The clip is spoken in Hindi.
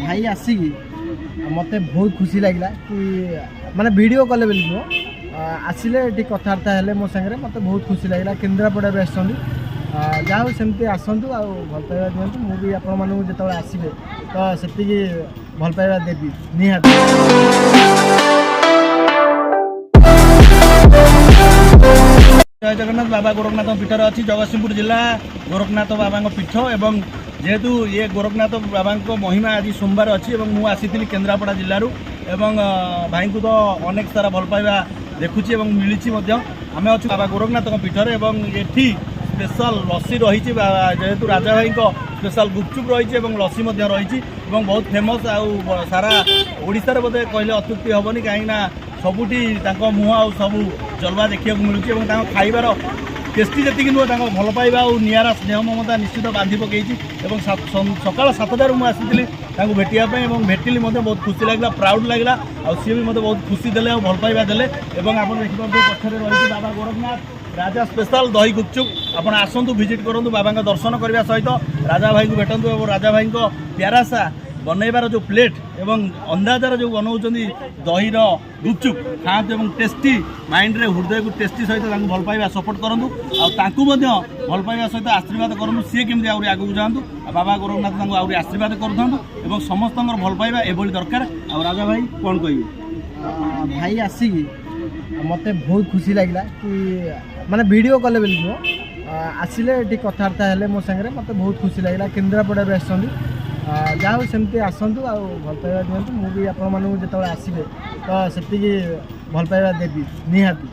भाई आसिक मत बहुत खुशी लगे कि माने वीडियो कले बोली नुह आसिले ये कथबार्ता है मो सागर मत बहुत खुशी लगे केन्द्रापड़ा भी आसुँच जहाँ सेमती आसतु आ भल पाइबा दिंतु मुझे आपण मानू जो आसबे तो से भल पाइबा देवी निहाती। जय जगन्नाथ बाबा गोरखनाथ पीठर अच्छी जगतसिंहपुर जिला गोरखनाथ बाबा पीठ एवं जेहेतु ये गोरखनाथ बाबा महिमा आज सोमवार अच्छी मुझे आसी केन्द्रापड़ा जिलूर एवं भाई को तो अनेक सारा भल पाइबा देखुची मिली आम अच्छे बाबा गोरखनाथ पीठर एवं ये स्पेशल लस्सी रही जेहेतु राजा भाई स्पेशल गुपचुप रही लस्सी रही बहुत फेमस आउ सारा ओडिशार बोधे कहले अत्युक्ति हेनी कहीं सबुठी मुह आ सबू जलवा देखा मिलूँ खाइबार टेस्टी जी नुह भल पाइबा और निरा स्नेह ममता निश्चित बांधि पकई सकाल 7टार मुझे भेटापी भेटिली बहुत खुशी लगे प्राउड लगे सी भी मतलब बहुत खुशी देले भल पाइबा देले आप देखिए पछरे रही बाबा गोरखनाथ राजा स्पेशल दही गुपचुप आप आसतु विजिट करूँ बाबा दर्शन करने सहित राजा भाई को भेटू और राजा भाई प्यारासा बनइबार जो प्लेट एवं अंदाजार जो बनाऊँ दही गुपचुप खाते टेस्टी माइंड रे हृदय को टेस्टी सहित भल पाइबा सपोर्ट करूँ भल पाइबा सहित आशीर्वाद करूँ सी केमी आगे जातु बाबा गोरखनाथ आहरी आशीर्वाद करूँ समस्त भल पाइबा एभली दरकार आ राजा भाई कौन कह भाई आसिक मत बहुत खुशी लगे कि माने वीडियो कले बोली नुह आसिले ये कथबार्ता है मो सागर मत बहुत खुशी लगे केन्द्रापड़ा भी आसुँच जहाँ सेमती आसतु आ भल पाइबा दिंतु मुझे आपण मानू जो आसबे तो से भल पाइबा देवी निहाती।